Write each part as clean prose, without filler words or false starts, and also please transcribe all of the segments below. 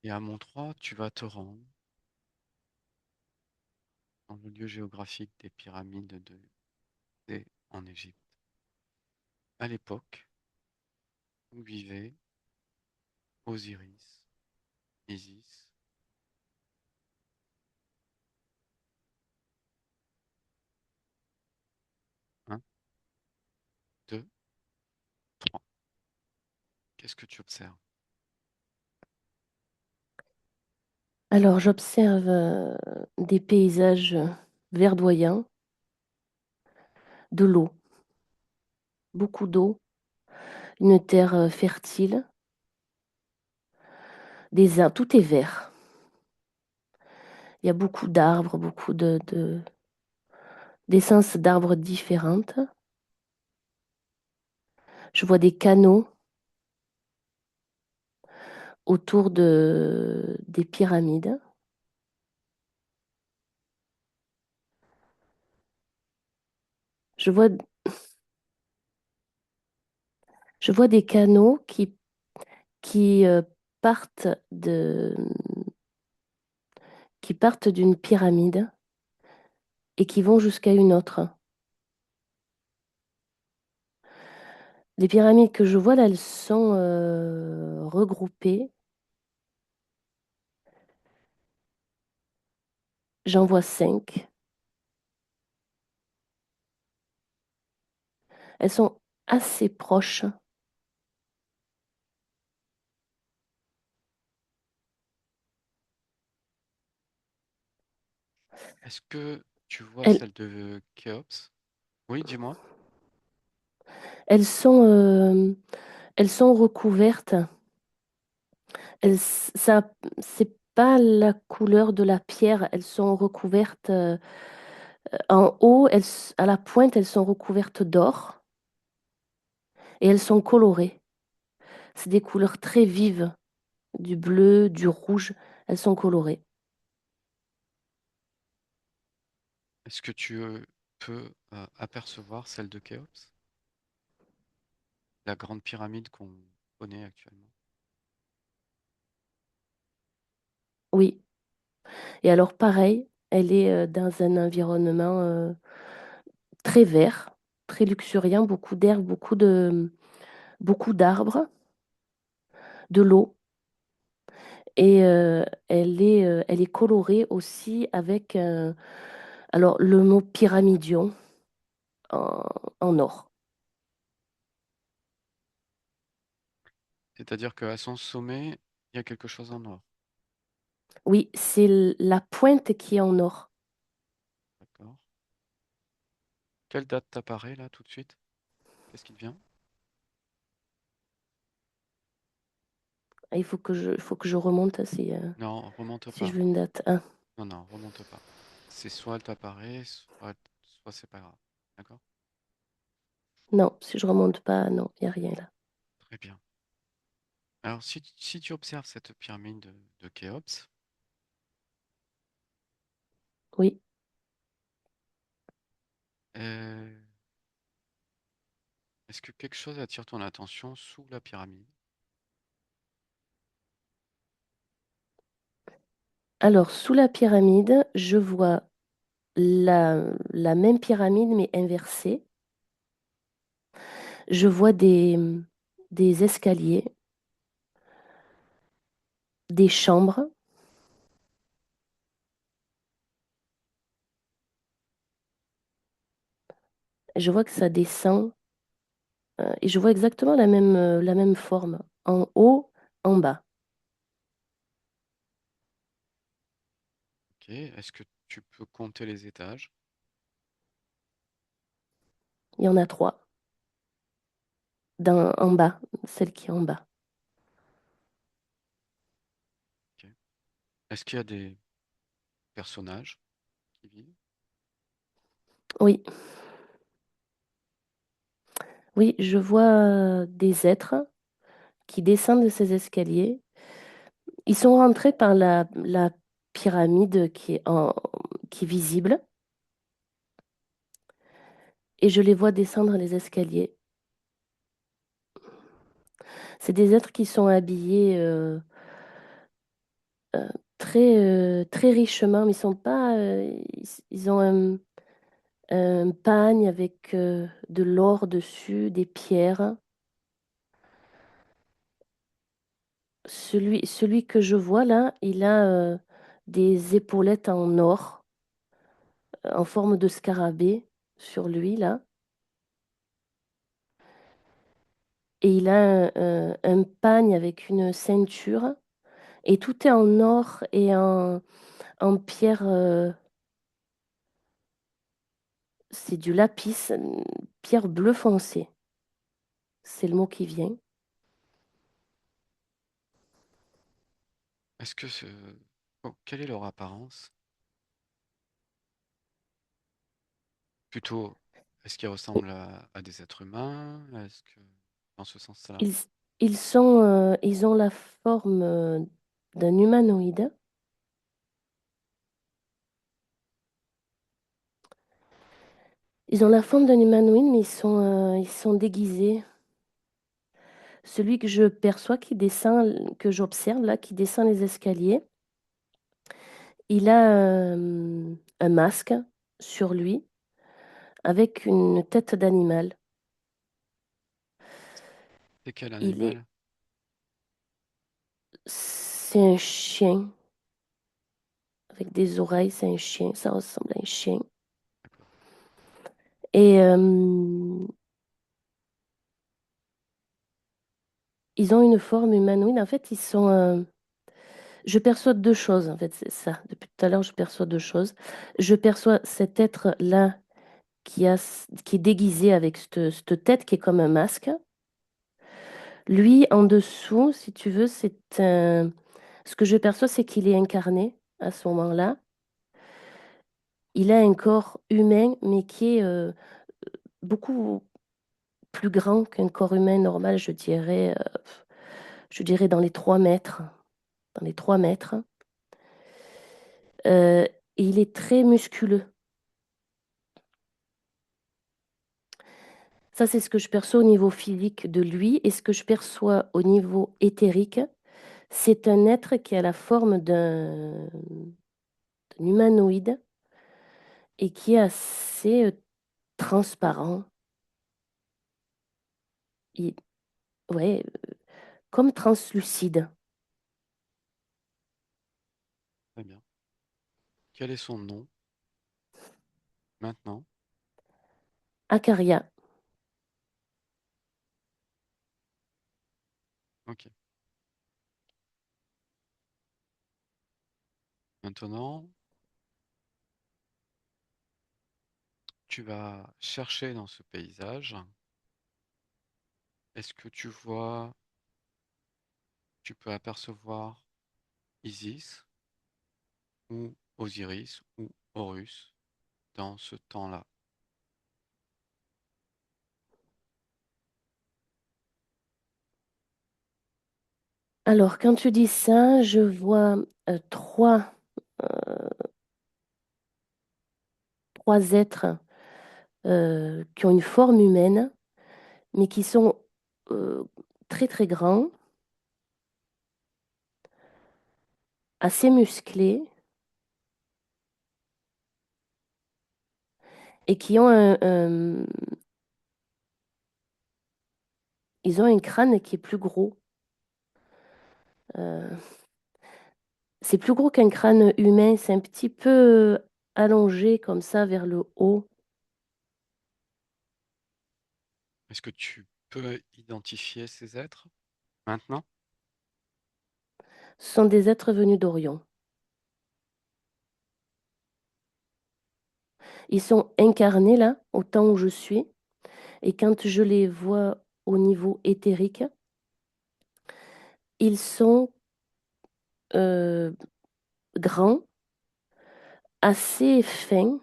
Et à Montroi, tu vas te rendre dans le lieu géographique des pyramides de Gizeh en Égypte. À l'époque où vivaient Osiris, Isis, un, deux, trois. Qu'est-ce que tu observes? Alors, j'observe des paysages verdoyants, de l'eau, beaucoup d'eau, une terre fertile, tout est vert. Il y a beaucoup d'arbres, d'essences d'arbres différentes. Je vois des canaux autour des pyramides. Je vois, je vois des canaux qui partent qui partent d'une pyramide et qui vont jusqu'à une autre. Les pyramides que je vois là, elles sont regroupées. J'en vois 5. Elles sont assez proches. Est-ce que tu vois Elles, celle de Khéops? Oui, dis-moi. elles sont, euh, elles sont recouvertes. Ça, c'est pas la couleur de la pierre. Elles sont recouvertes en haut. À la pointe, elles sont recouvertes d'or et elles sont colorées. C'est des couleurs très vives, du bleu, du rouge. Elles sont colorées. Est-ce que tu peux apercevoir celle de Khéops? La grande pyramide qu'on connaît actuellement. Oui. Et alors, pareil, elle est dans un environnement très vert, très luxuriant, beaucoup d'herbes, beaucoup d'arbres, de l'eau. Et elle est colorée aussi avec alors, le mot pyramidion en, en or. C'est-à-dire qu'à son sommet, il y a quelque chose en or. Oui, c'est la pointe qui est en or. D'accord. Quelle date t'apparaît là tout de suite? Qu'est-ce qui te vient? Ah, il faut que je remonte Non, remonte si je pas. veux une date. Ah, Non, non, remonte pas. C'est soit elle t'apparaît, soit c'est pas grave. D'accord? non, si je remonte pas, non, il n'y a rien là. Très bien. Alors, si tu observes cette pyramide de Khéops, Oui. euh, est-ce que quelque chose attire ton attention sous la pyramide? Alors, sous la pyramide, je vois la même pyramide mais inversée. Je vois des escaliers, des chambres. Je vois que ça descend et je vois exactement la même forme, en haut, en bas. Ok. Est-ce que tu peux compter les étages? Il y en a 3, en bas, celle qui est en bas. Ok. Est-ce qu'il y a des personnages qui vivent? Oui, oui, je vois des êtres qui descendent de ces escaliers. Ils sont rentrés par la pyramide qui est visible et je les vois descendre les escaliers. C'est des êtres qui sont habillés très richement, mais ils sont pas, ils ont un pagne avec de l'or dessus, des pierres. Celui que je vois là, il a des épaulettes en or, en forme de scarabée sur lui là. Et il a un pagne avec une ceinture. Et tout est en or et en pierre. C'est du lapis, pierre bleu foncé. C'est le mot qui vient. Est-ce que ce... oh, quelle est leur apparence? Plutôt, est-ce qu'ils ressemblent à des êtres humains? Est-ce que dans ce sens-là? Ils, ils ont la forme d'un humanoïde. Ils ont la forme d'un humanoïde, mais ils sont déguisés. Celui que je perçois qui descend, que j'observe là, qui descend les escaliers, il a un masque sur lui avec une tête d'animal. C'est quel Il est, animal? c'est un chien avec des oreilles, c'est un chien, ça ressemble à un chien. D'accord. Et ils ont une forme humanoïde. En fait, je perçois deux choses, en fait, c'est ça. Depuis tout à l'heure, je perçois deux choses. Je perçois cet être-là qui est déguisé avec cette tête qui est comme un masque. Lui, en dessous, si tu veux, ce que je perçois, c'est qu'il est incarné à ce moment-là. Il a un corps humain, mais qui est beaucoup plus grand qu'un corps humain normal, je dirais dans les 3 mètres. Dans les 3 mètres. Et il est très musculeux. Ça, c'est ce que je perçois au niveau physique de lui. Et ce que je perçois au niveau éthérique, c'est un être qui a la forme d'un humanoïde et qui est assez transparent. Il- ouais, comme translucide. Très bien. Quel est son nom maintenant? Acaria. Ok. Maintenant, tu vas chercher dans ce paysage. Est-ce que tu peux apercevoir Isis ou Osiris ou Horus dans ce temps-là? Alors, quand tu dis ça, je vois euh, trois êtres qui ont une forme humaine, mais qui sont euh, très très grands, assez musclés, et qui ont ils ont un crâne qui est plus gros. Euh, c'est plus gros qu'un crâne humain, c'est un petit peu allongé comme ça vers le haut. Est-ce que tu peux identifier ces êtres maintenant? Ce sont des êtres venus d'Orion. Ils sont incarnés là, au temps où je suis, et quand je les vois au niveau éthérique, ils sont euh, grands, assez fins.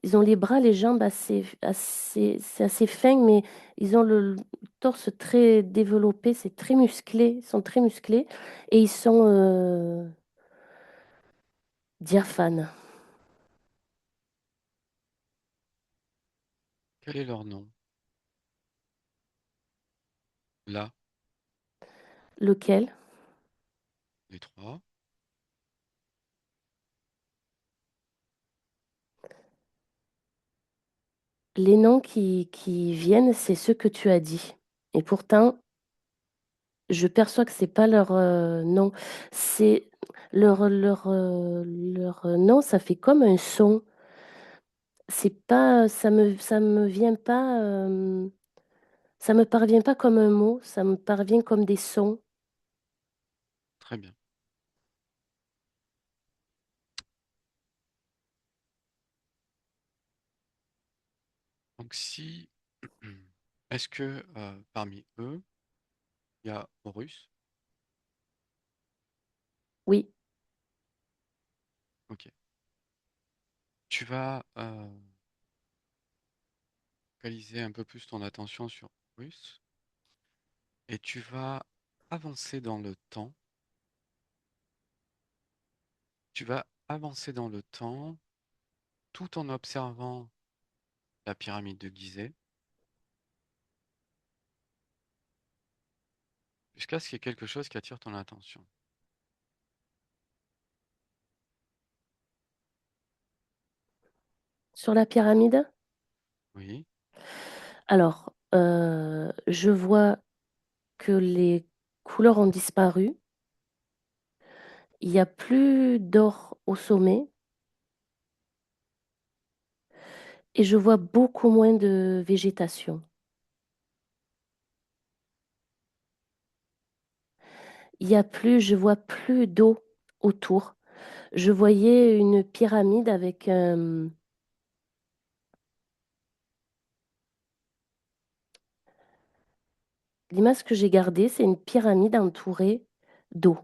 Ils ont les bras, les jambes c'est assez fin, mais ils ont le torse très développé, c'est très musclé, ils sont très musclés et ils sont diaphanes. Quel est leur nom? Là, Lequel? les trois. Les noms qui viennent, c'est ceux que tu as dit. Et pourtant, je perçois que c'est pas leur nom. C'est leur nom, ça fait comme un son. C'est pas, ça me vient pas, ça me parvient pas comme un mot, ça me parvient comme des sons. Très bien. Donc si... Est-ce que parmi eux, il y a Horus? Oui, Ok. Tu vas focaliser un peu plus ton attention sur Horus et tu vas avancer dans le temps. Tu vas avancer dans le temps tout en observant la pyramide de Gizeh jusqu'à ce qu'il y ait quelque chose qui attire ton attention. sur la pyramide. Oui, Alors, je vois que les couleurs ont disparu. Il n'y a plus d'or au sommet et je vois beaucoup moins de végétation. Je vois plus d'eau autour. Je voyais une pyramide avec l'image que j'ai gardée, c'est une pyramide entourée d'eau,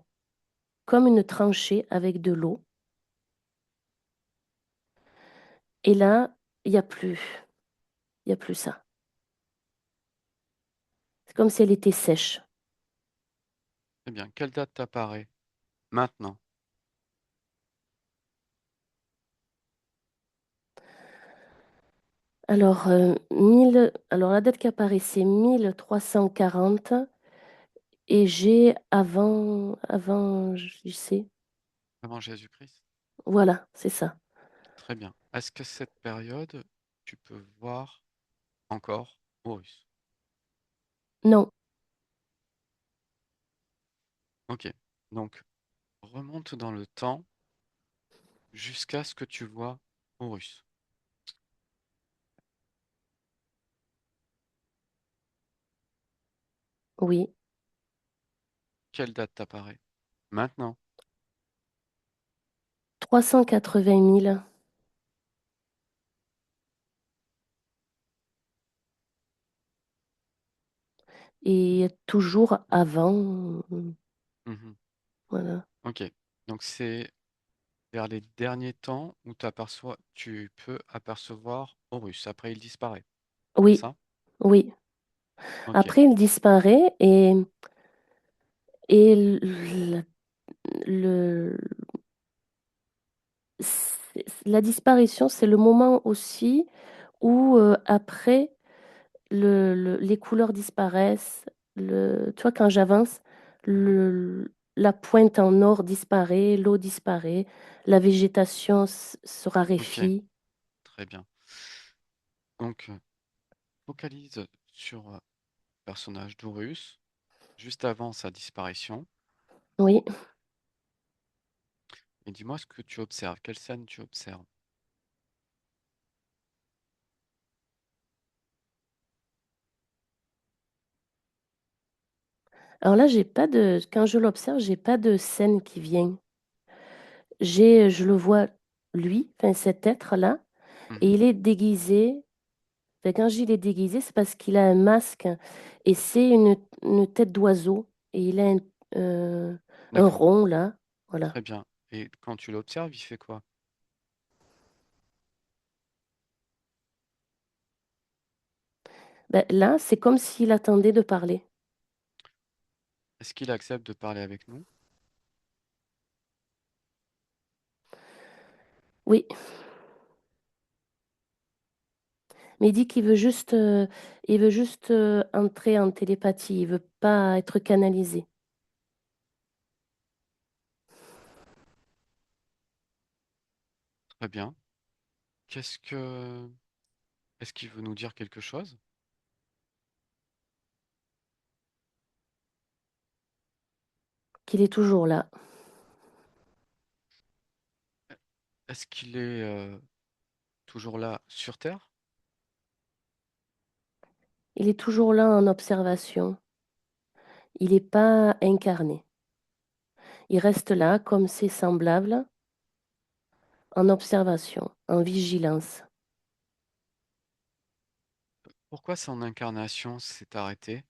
comme une tranchée avec de l'eau. Et là, il y a plus ça. C'est comme si elle était sèche. très bien. Quelle date t'apparaît maintenant? Alors la date qui apparaît, c'est 1340 et j'ai avant, je sais, Avant Jésus-Christ? voilà, c'est ça. Très bien. Est-ce que cette période, tu peux voir encore Horus? Non, Ok. Donc, remonte dans le temps jusqu'à ce que tu vois Horus. oui, Quelle date t'apparaît? Maintenant. 380 000 et toujours avant, Mhm. voilà. Ok. Donc, c'est vers les derniers temps où tu peux apercevoir Horus. Après, il disparaît. C'est Oui, ça? oui. Ok. Après, il disparaît et le- la disparition, c'est le moment aussi où après les couleurs disparaissent. Tu vois, quand j'avance, Mhm. la pointe en or disparaît, l'eau disparaît, la végétation se Ok. raréfie. Très bien. Donc, focalise sur le personnage d'Horus juste avant sa disparition Oui. et dis-moi ce que tu observes. Quelle scène tu observes? Alors là, quand je l'observe, j'ai pas de scène qui vient. Je le vois, lui, enfin cet être-là, et Mhm. il est déguisé. Enfin, quand je dis il est déguisé, c'est parce qu'il a un masque et c'est une tête d'oiseau. Et il a un D'accord. rond là. Voilà. Très bien. Et quand tu l'observes, il fait quoi? Ben, là, c'est comme s'il attendait de parler. Est-ce qu'il accepte de parler avec nous? Oui, mais il dit il veut juste entrer en télépathie. Il veut pas être canalisé. Très bien. Qu'est-ce que Est-ce qu'il veut nous dire quelque chose? qu'il est toujours là. Est-ce qu'il est toujours là sur Terre? Il est toujours là en observation. Il n'est pas incarné. Il reste là comme ses semblables, en observation, en vigilance. Pourquoi son incarnation s'est arrêtée,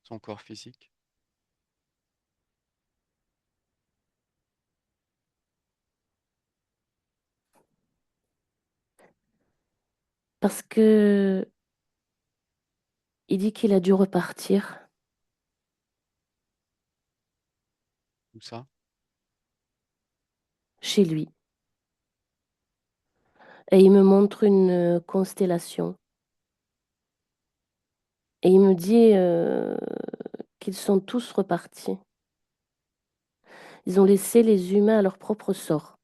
son corps physique? Parce que il dit qu'il a dû repartir Tout ça? chez lui. Et il me montre une constellation. Et il me dit qu'ils sont tous repartis. Ils ont laissé les humains à leur propre sort.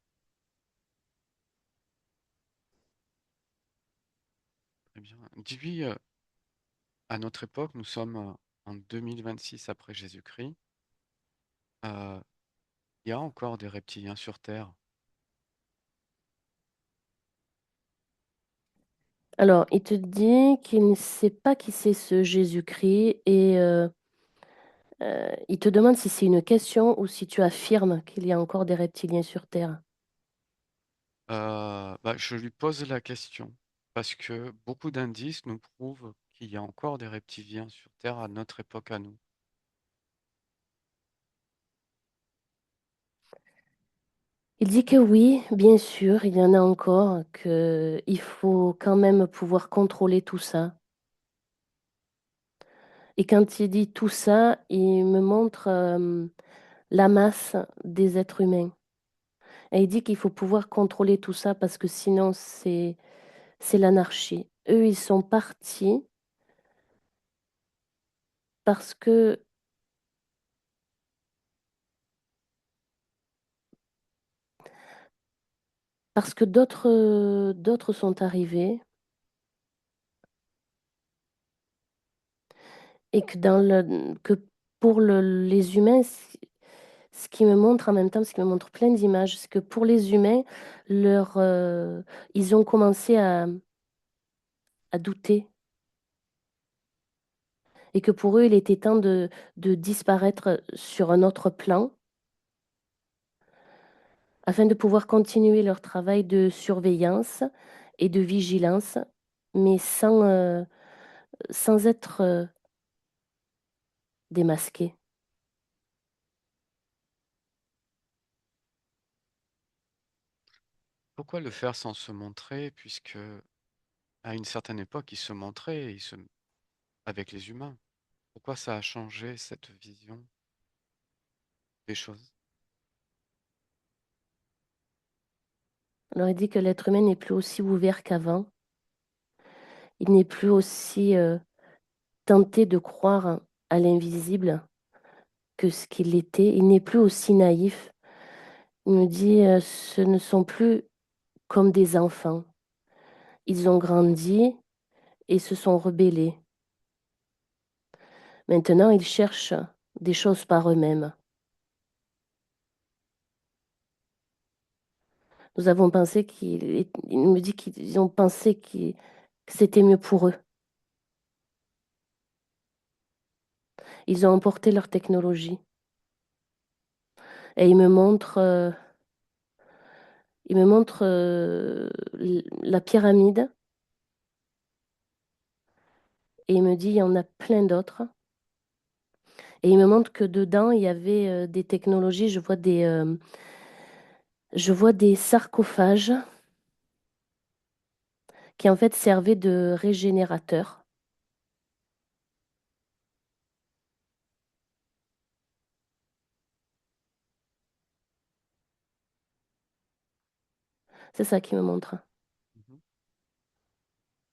Très bien. Dis-lui, à notre époque, nous sommes en 2026 après Jésus-Christ. Euh, il y a encore des reptiliens sur Terre. Alors, il te dit qu'il ne sait pas qui c'est ce Jésus-Christ et il te demande si c'est une question ou si tu affirmes qu'il y a encore des reptiliens sur Terre. Bah, je lui pose la question parce que beaucoup d'indices nous prouvent qu'il y a encore des reptiliens sur Terre à notre époque à nous. Il dit que oui, bien sûr, il y en a encore, que il faut quand même pouvoir contrôler tout ça. Et quand il dit tout ça, il me montre la masse des êtres humains. Et il dit qu'il faut pouvoir contrôler tout ça parce que sinon c'est l'anarchie. Eux, ils sont partis parce que d'autres sont arrivés et que pour les humains, ce qui me montre en même temps, ce qui me montre plein d'images, c'est que pour les humains, ils ont commencé à douter et que pour eux, il était temps de disparaître sur un autre plan afin de pouvoir continuer leur travail de surveillance et de vigilance, mais sans être démasqués. Pourquoi le faire sans se montrer, puisque à une certaine époque, il se montrait avec les humains? Pourquoi ça a changé cette vision des choses? Alors il dit que l'être humain n'est plus aussi ouvert qu'avant, il n'est plus aussi tenté de croire à l'invisible que ce qu'il était, il n'est plus aussi naïf. Il me dit, ce ne sont plus comme des enfants. Ils ont grandi et se sont rebellés. Maintenant, ils cherchent des choses par eux-mêmes. Nous avons pensé il me dit qu'ils ont pensé que c'était mieux pour eux. Ils ont emporté leur technologie. Et il me montre la pyramide et il me dit il y en a plein d'autres. Et il me montre que dedans, il y avait des technologies. Je vois des sarcophages qui en fait servaient de régénérateurs. C'est ça qu'il me montre. Mhm.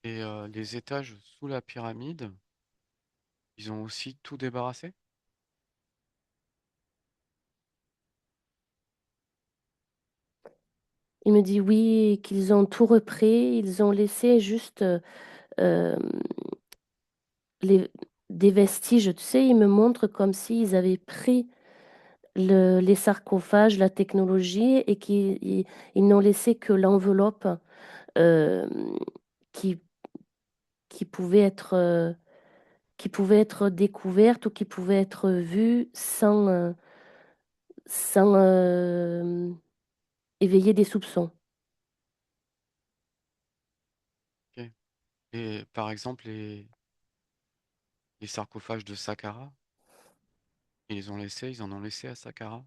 Et les étages sous la pyramide, ils ont aussi tout débarrassé? Il me dit oui, qu'ils ont tout repris, ils ont laissé juste euh, les, des vestiges. Tu sais, ils me montrent comme s'ils avaient pris les sarcophages, la technologie, et ils n'ont laissé que l'enveloppe euh, qui, qui pouvait qui pouvait être découverte ou qui pouvait être vue sans éveiller des soupçons. Ok. Et par exemple, les sarcophages de Saqqara, ils en ont laissé à Saqqara?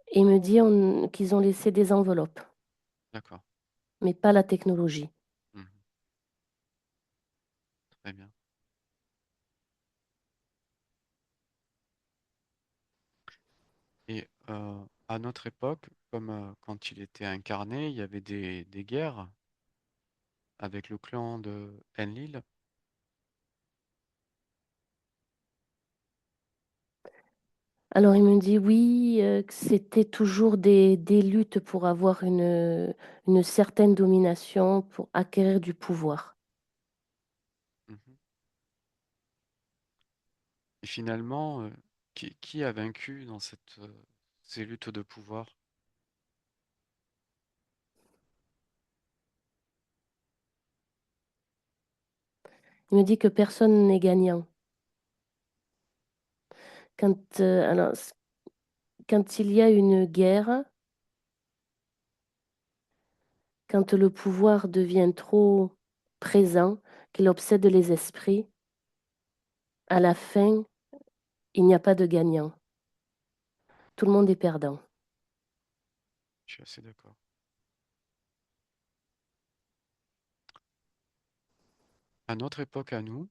Et il me dit qu'ils ont laissé des enveloppes, D'accord. mais pas la technologie. Mhm. Très bien. Et à notre époque, comme quand il était incarné, il y avait des guerres avec le clan de Enlil. Alors il me dit oui, que c'était toujours des luttes pour avoir une certaine domination, pour acquérir du pouvoir. Mhm. Et finalement, qui a vaincu dans ces luttes de pouvoir? Il me dit que personne n'est gagnant. Quand il y a une guerre, quand le pouvoir devient trop présent, qu'il obsède les esprits, à la fin, il n'y a pas de gagnant. Tout le monde est perdant. Je suis assez d'accord. À notre époque, à nous,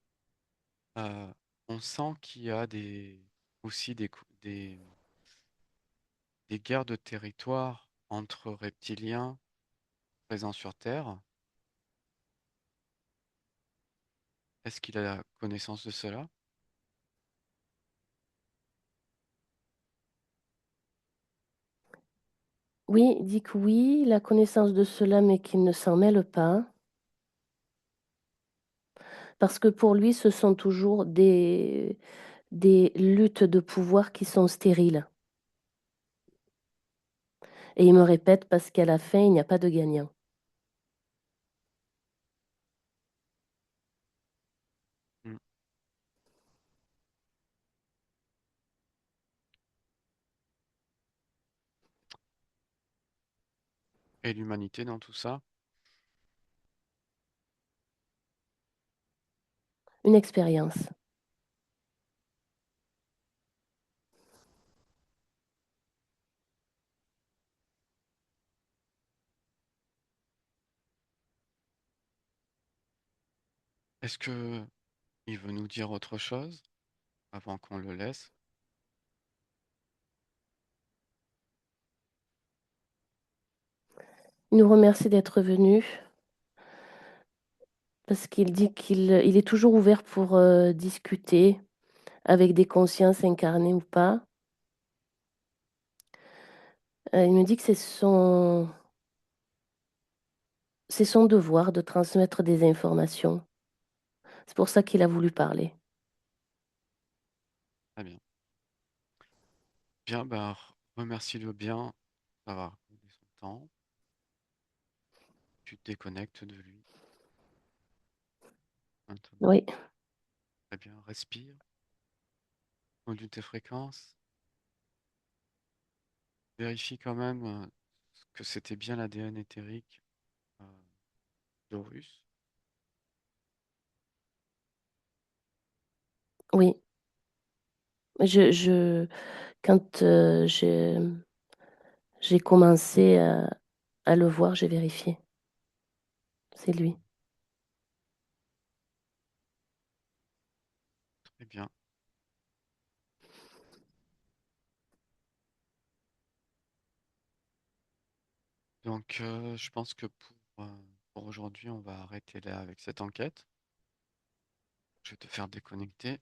euh, on sent qu'il y a aussi des guerres de territoire entre reptiliens présents sur Terre. Est-ce qu'il a connaissance de cela? Oui, il dit que oui, il a connaissance de cela, mais qu'il ne s'en mêle pas, parce que pour lui, ce sont toujours des luttes de pouvoir qui sont stériles. Et il me répète, parce qu'à la fin, il n'y a pas de gagnant. Mm. Et l'humanité dans tout ça? Une expérience. Est-ce que il veut nous dire autre chose avant qu'on le laisse? Il nous remercie d'être venu, parce qu'il dit il est toujours ouvert pour discuter avec des consciences incarnées ou pas. Il me dit que c'est son devoir de transmettre des informations. C'est pour ça qu'il a voulu parler. Très bien. Bien, bah, remercie-le bien d'avoir accordé son temps. Tu te déconnectes de lui maintenant. Oui, Très bien, respire, module tes fréquences. Vérifie quand même que c'était bien l'ADN éthérique euh, d'Horus. oui. Quand j'ai commencé à le voir, j'ai vérifié. C'est lui. Très bien. Donc, je pense que pour aujourd'hui, on va arrêter là avec cette enquête. Je vais te faire déconnecter.